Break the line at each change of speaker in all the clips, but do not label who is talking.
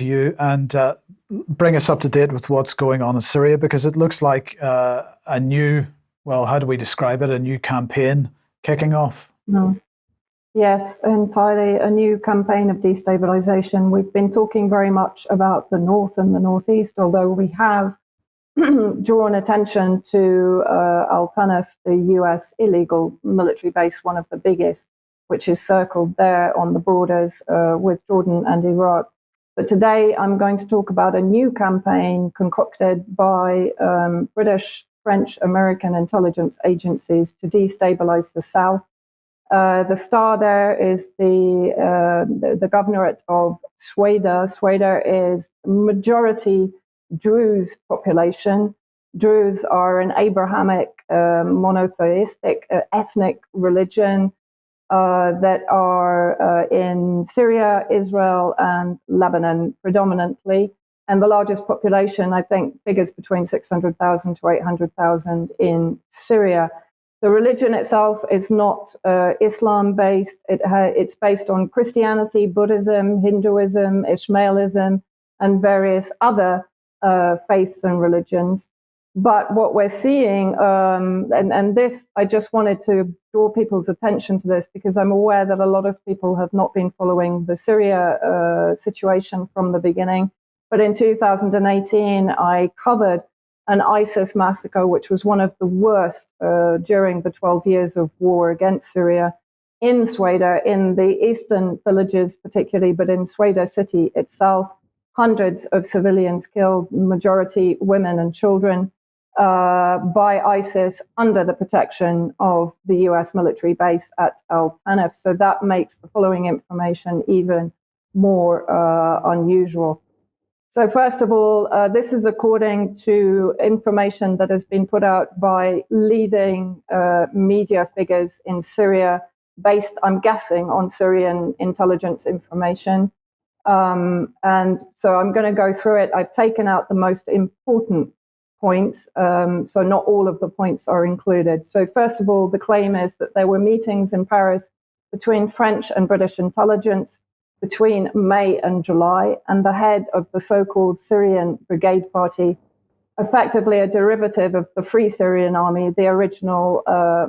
to you and bring us up to date with what's going on in Syria, because it looks like a new, well, how do we describe it? A new campaign kicking off.
No. Yes, entirely a new campaign of destabilization. We've been talking very much about the north and the northeast, although we have drawn attention to Al-Tanf, the US illegal military base, one of the biggest, which is circled there on the borders with Jordan and Iraq. But today I'm going to talk about a new campaign concocted by British, French, American intelligence agencies to destabilize the south. The star there is the governorate of Sweida. Sweida is majority Druze population. Druze are an Abrahamic, monotheistic, ethnic religion that are in Syria, Israel, and Lebanon predominantly. And the largest population, I think, figures between 600,000 to 800,000 in Syria. The religion itself is not Islam-based. It's based on Christianity, Buddhism, Hinduism, Ishmaelism, and various other faiths and religions. But what we're seeing, and this, I just wanted to draw people's attention to this because I'm aware that a lot of people have not been following the Syria situation from the beginning. But in 2018, I covered an ISIS massacre, which was one of the worst during the 12 years of war against Syria in Sweida, in the eastern villages particularly, but in Sweida city itself, hundreds of civilians killed, majority women and children, by ISIS under the protection of the US military base at Al-Tanf. So that makes the following information even more unusual. So first of all, this is according to information that has been put out by leading media figures in Syria, based, I'm guessing, on Syrian intelligence information. And so I'm going to go through it. I've taken out the most important points, so not all of the points are included. So first of all, the claim is that there were meetings in Paris between French and British intelligence between May and July, and the head of the so-called Syrian Brigade Party, effectively a derivative of the Free Syrian Army, the original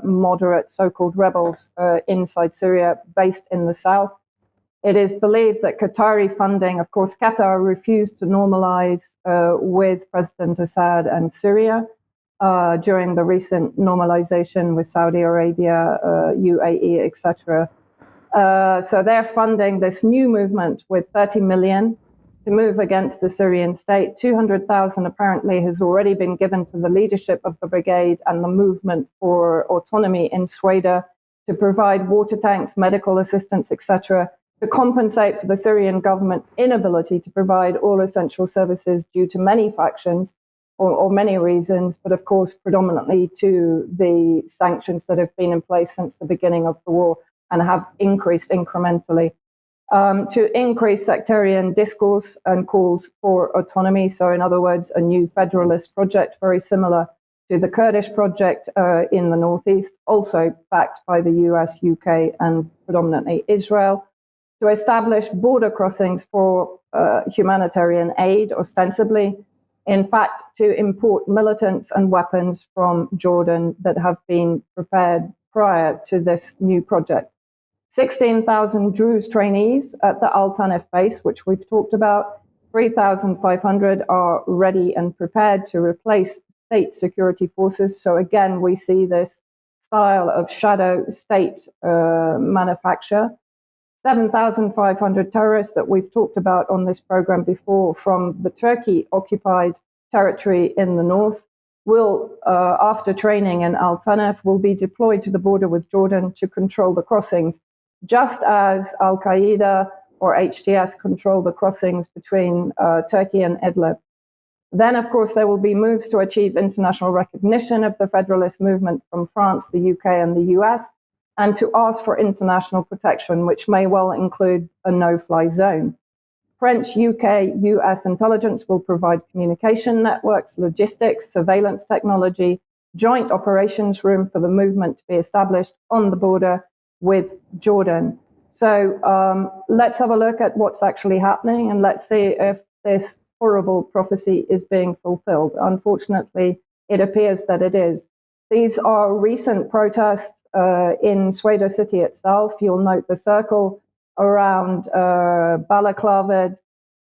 moderate so-called rebels inside Syria, based in the south. It is believed that Qatari funding, of course, Qatar refused to normalize with President Assad and Syria during the recent normalization with Saudi Arabia, UAE, etc. So they're funding this new movement with 30 million to move against the Syrian state. 200,000 apparently has already been given to the leadership of the brigade and the movement for autonomy in Sweida to provide water tanks, medical assistance, etc., to compensate for the Syrian government inability to provide all essential services due to many factions or many reasons, but of course predominantly to the sanctions that have been in place since the beginning of the war and have increased incrementally, to increase sectarian discourse and calls for autonomy. So in other words, a new federalist project, very similar to the Kurdish project in the northeast, also backed by the US, UK, and predominantly Israel, to establish border crossings for humanitarian aid, ostensibly. In fact, to import militants and weapons from Jordan that have been prepared prior to this new project. 16,000 Druze trainees at the Al-Tanf base, which we've talked about. 3,500 are ready and prepared to replace state security forces. So again, we see this style of shadow state manufacture. 7,500 terrorists that we've talked about on this program before from the Turkey-occupied territory in the north will, after training in Al-Tanf, will be deployed to the border with Jordan to control the crossings, just as Al-Qaeda or HTS control the crossings between Turkey and Idlib. Then, of course, there will be moves to achieve international recognition of the federalist movement from France, the UK, and the US, and to ask for international protection, which may well include a no-fly zone. French, UK, US intelligence will provide communication networks, logistics, surveillance technology, joint operations room for the movement to be established on the border with Jordan. So let's have a look at what's actually happening, and let's see if this horrible prophecy is being fulfilled. Unfortunately, it appears that it is. These are recent protests in Sweida city itself. You'll note the circle around balaclavaed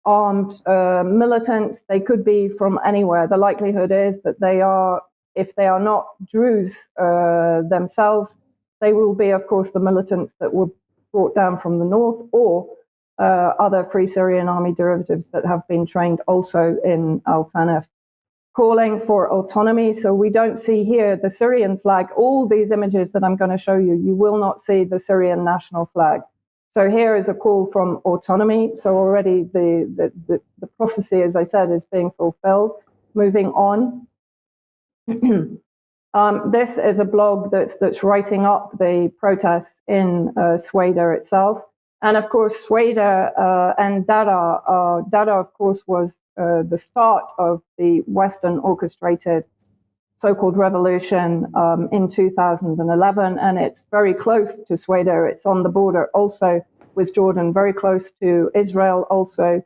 armed militants. They could be from anywhere. The likelihood is that they are, if they are not Druze themselves, they will be, of course, the militants that were brought down from the north, or other Free Syrian Army derivatives that have been trained also in Al-Tanf, calling for autonomy. So we don't see here the Syrian flag. All these images that I'm going to show you, you will not see the Syrian national flag. So here is a call from autonomy. So already the prophecy, as I said, is being fulfilled. Moving on. This is a blog that's writing up the protests in Sweida itself. And of course, Sweida and Dara'a. Dara'a, of course, was the start of the Western orchestrated so-called revolution in 2011. And it's very close to Sweida. It's on the border also with Jordan, very close to Israel also.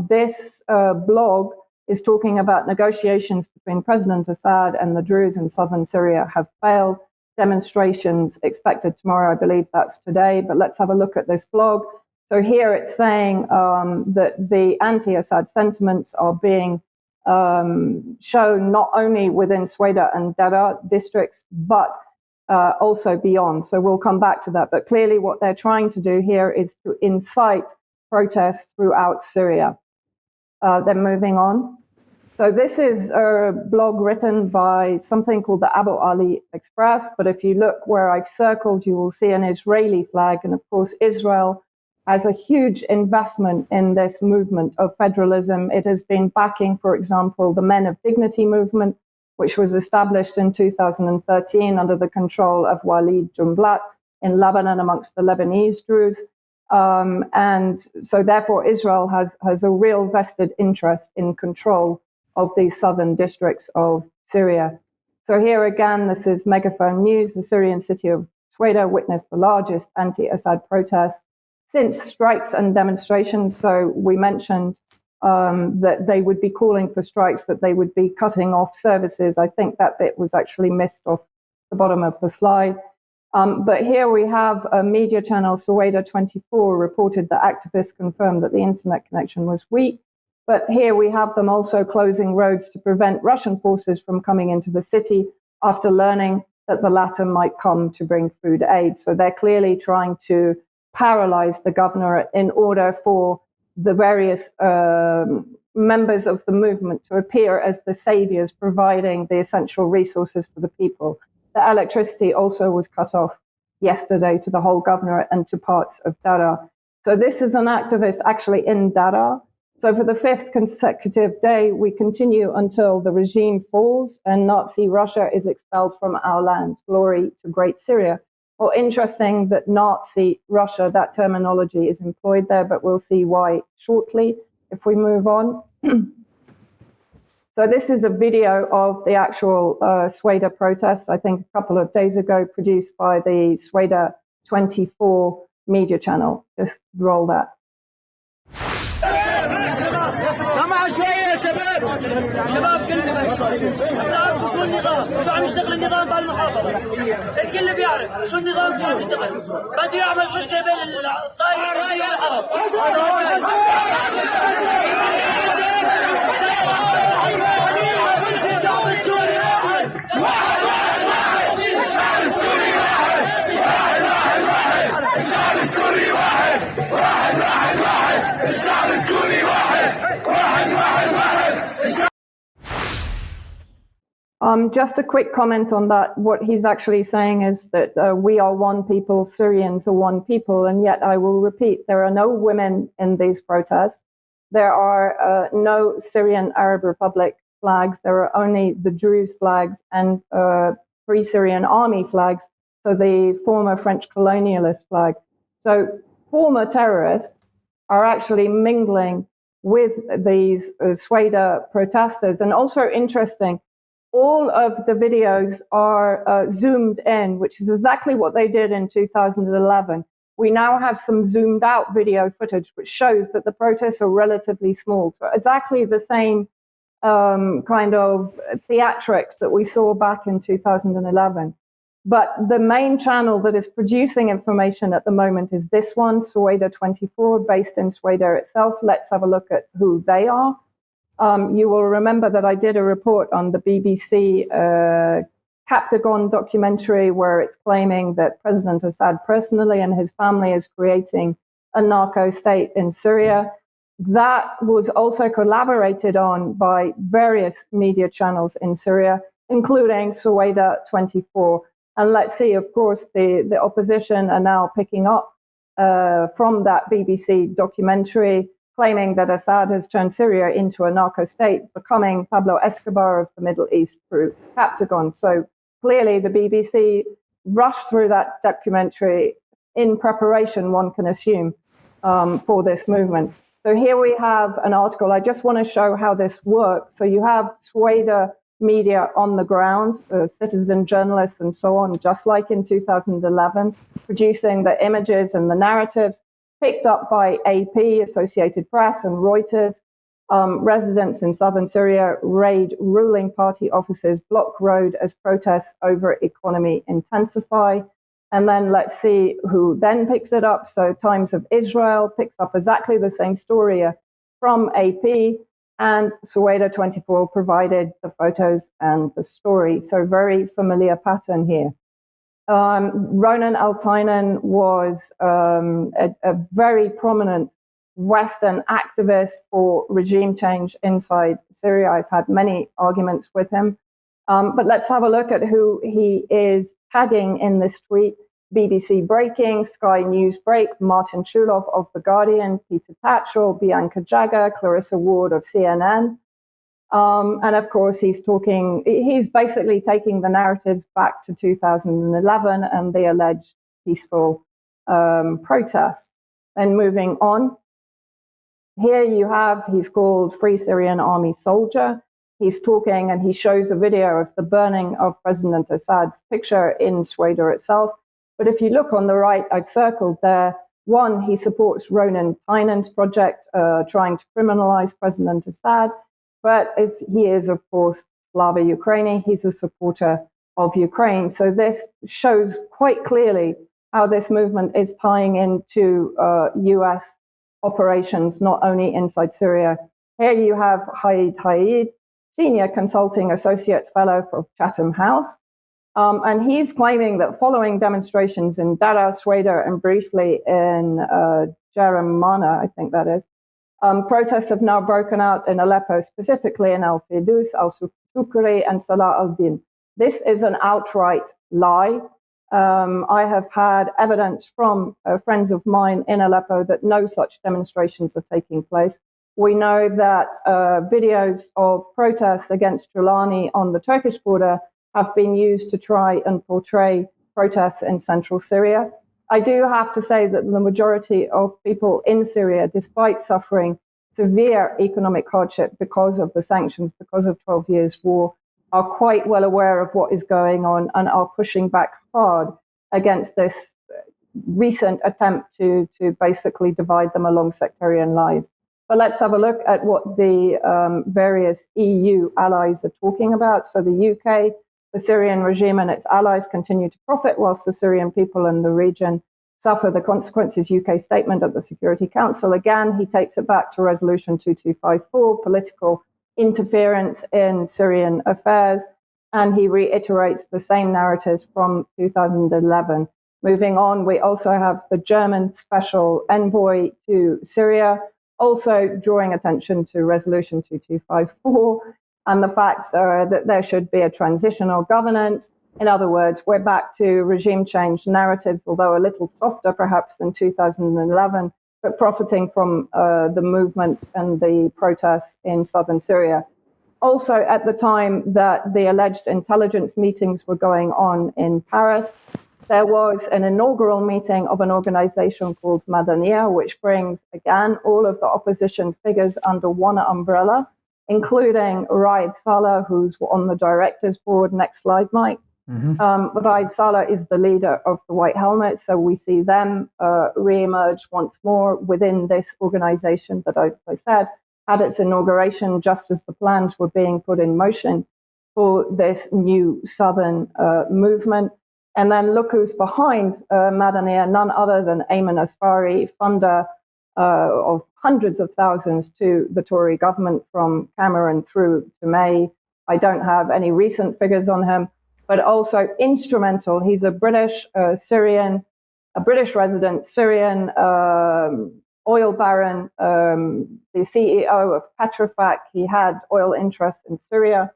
This blog is talking about negotiations between President Assad and the Druze in southern Syria have failed. Demonstrations expected tomorrow, I believe that's today, but let's have a look at this blog. So here it's saying that the anti-Assad sentiments are being shown not only within Sweida and Dara'a districts, but also beyond. So we'll come back to that. But clearly what they're trying to do here is to incite protests throughout Syria. Then moving on. So this is a blog written by something called the Abu Ali Express. But if you look where I've circled, you will see an Israeli flag. And of course, Israel has a huge investment in this movement of federalism. It has been backing, for example, the Men of Dignity movement, which was established in 2013 under the control of Walid Jumblat in Lebanon amongst the Lebanese Druze. And so therefore, Israel has a real vested interest in control of these southern districts of Syria. So here again, this is Megaphone News. The Syrian city of Sweida witnessed the largest anti-Assad protests since strikes and demonstrations. So we mentioned that they would be calling for strikes, that they would be cutting off services. I think that bit was actually missed off the bottom of the slide. But here we have a media channel, Sweida 24, reported that activists confirmed that the internet connection was weak. But here we have them also closing roads to prevent Russian forces from coming into the city after learning that the latter might come to bring food aid. So they're clearly trying to paralyze the governor in order for the various members of the movement to appear as the saviors providing the essential resources for the people. The electricity also was cut off yesterday to the whole governorate and to parts of Dara'a. So this is an activist actually in Dara'a. So for the fifth consecutive day, we continue until the regime falls and Nazi Russia is expelled from our land. Glory to Great Syria. Well, interesting that Nazi Russia, that terminology is employed there, but we'll see why shortly if we move on. So this is a video of the actual Sweida protests, I think a couple of days ago, produced by the Sweida 24 media channel. Just roll that.
شباب كلنا بتعرفوا شو النظام، شو عم يشتغل النظام بالمحافظة. الكل بيعرف شو النظام، شو عم يشتغل. بده يعمل فتة بين الطائف والعرب. الشعب السوري واحد. الشعب السوري واحد. الشعب السوري واحد. الشعب السوري واحد.
Just a quick comment on that. What he's actually saying is that we are one people, Syrians are one people, and yet I will repeat, there are no women in these protests. There are no Syrian Arab Republic flags. There are only the Druze flags and Free Syrian Army flags, so the former French colonialist flag. So former terrorists are actually mingling with these Sweida protesters. And also interesting, all of the videos are zoomed in, which is exactly what they did in 2011. we now have some zoomed out video footage which shows that the protests are relatively small. So exactly the same kind of theatrics that we saw back in 2011. But the main channel that is producing information at the moment is this one, Sweida 24, based in Sweida itself. Let's have a look at who they are. You will remember that I did a report on the BBC Captagon documentary where it's claiming that President Assad personally and his family is creating a narco state in Syria. That was also collaborated on by various media channels in Syria, including Sweida 24. And let's see, of course, the opposition are now picking up from that BBC documentary, claiming that Assad has turned Syria into a narco state, becoming Pablo Escobar of the Middle East through Captagon. So clearly the BBC rushed through that documentary in preparation, one can assume, for this movement. So here we have an article. I just want to show how this works. So you have Sweida media on the ground, citizen journalists and so on, just like in 2011, producing the images and the narratives, picked up by AP, Associated Press, and Reuters. Residents in southern Syria raid ruling party offices, block road as protests over economy intensify. And then let's see who then picks it up. So Times of Israel picks up exactly the same story from AP, and Sweida 24 provided the photos and the story. So very familiar pattern here. Ronan Al-Tainan was a very prominent Western activist for regime change inside Syria. I've had many arguments with him. But let's have a look at who he is tagging in this tweet. BBC Breaking, Sky News Break, Martin Chuloff of The Guardian, Peter Tatchell, Bianca Jagger, Clarissa Ward of CNN. And of course, he's basically taking the narratives back to 2011 and the alleged peaceful protests. Then moving on, here you have, he's called Free Syrian Army Soldier. He's talking and he shows a video of the burning of President Assad's picture in Sweida itself. But if you look on the right, I've circled there, one, he supports Ronan Tainan's project trying to criminalize President Assad. But he is, of course, Slava Ukraini. He's a supporter of Ukraine. So this shows quite clearly how this movement is tying into US operations, not only inside Syria. Here you have Haid, Senior Consulting Associate Fellow for Chatham House. And he's claiming that following demonstrations in Dara'a, Sweida, and briefly in Jaramana, I think that is, protests have now broken out in Aleppo, specifically in Al-Fidus, Al-Sukri, and Salah al-Din. This is an outright lie. I have had evidence from friends of mine in Aleppo that no such demonstrations are taking place. We know that videos of protests against Giuliani on the Turkish border have been used to try and portray protests in central Syria. I do have to say that the majority of people in Syria, despite suffering severe economic hardship because of the sanctions, because of 12 years war, are quite well aware of what is going on and are pushing back hard against this recent attempt to basically divide them along sectarian lines. But let's have a look at what the various EU allies are talking about. So the UK, the Syrian regime and its allies continue to profit whilst the Syrian people in the region suffer the consequences. UK statement at the Security Council. Again, he takes it back to Resolution 2254, political interference in Syrian affairs, and he reiterates the same narratives from 2011. Moving on, we also have the German special envoy to Syria, also drawing attention to Resolution 2254 and the fact that there should be a transitional governance. In other words, we're back to regime change narratives, although a little softer perhaps than 2011, but profiting from the movement and the protests in southern Syria. Also, at the time that the alleged intelligence meetings were going on in Paris, there was an inaugural meeting of an organization called Madaniya, which brings, again, all of the opposition figures under one umbrella, including Raed Salah, who's on the director's board. Next slide, Mike. Raid Saleh is the leader of the White Helmets, so we see them re-emerge once more within this organization that, as I said, had its inauguration just as the plans were being put in motion for this new southern movement. And then look who's behind Madaniya, none other than Ayman Asfari, funder of hundreds of thousands to the Tory government from Cameron through to May. I don't have any recent figures on him, but also instrumental. He's a British Syrian, a British resident Syrian oil baron, the CEO of Petrofac. He had oil interests in Syria.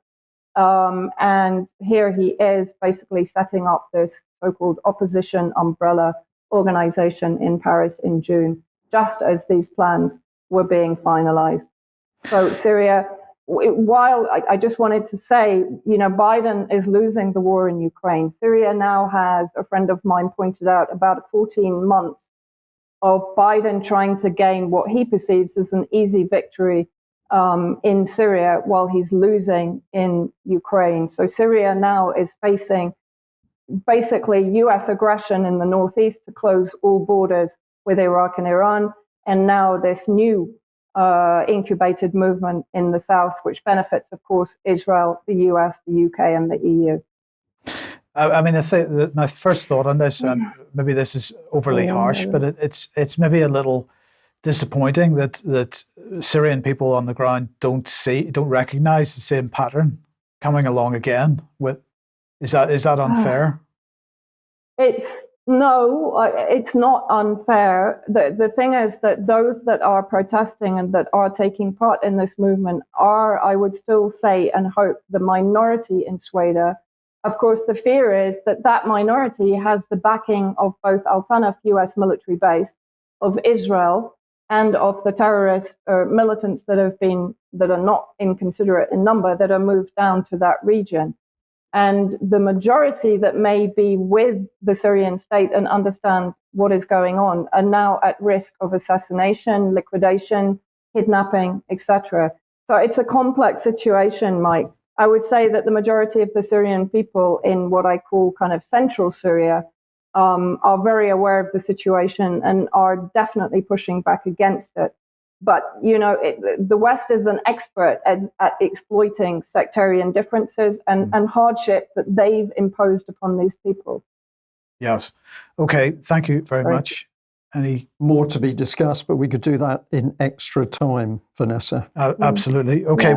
And here he is basically setting up this so-called opposition umbrella organization in Paris in June, just as these plans were being finalized. So Syria, while I just wanted to say, Biden is losing the war in Ukraine. Syria now has, a friend of mine pointed out, about 14 months of Biden trying to gain what he perceives as an easy victory in Syria while he's losing in Ukraine. So Syria now is facing basically US aggression in the northeast to close all borders with Iraq and Iran, and now this new incubated movement in the south, which benefits, of course, Israel, the US, the UK, and the EU.
I mean, I think that my first thought on this, and maybe this is overly harsh, but it's maybe a little disappointing that Syrian people on the ground don't recognize the same pattern coming along again. Is that unfair?
It's not unfair. The thing is that those that are protesting and that are taking part in this movement are, I would still say and hope, the minority in Sweida. Of course, the fear is that that minority has the backing of both Al-Tanf US military base, of Israel, and of the terrorist militants that are not inconsiderate in number, that are moved down to that region. And the majority that may be with the Syrian state and understand what is going on are now at risk of assassination, liquidation, kidnapping, etc. So it's a complex situation, Mike. I would say that the majority of the Syrian people in what I call kind of central Syria are very aware of the situation and are definitely pushing back against it. But, the West is an expert at exploiting sectarian differences and hardship that they've imposed upon these people.
Yes. Okay. Thank you very much. Any
more to be discussed, but we could do that in extra time, Vanessa.
Absolutely. Okay.
Yeah.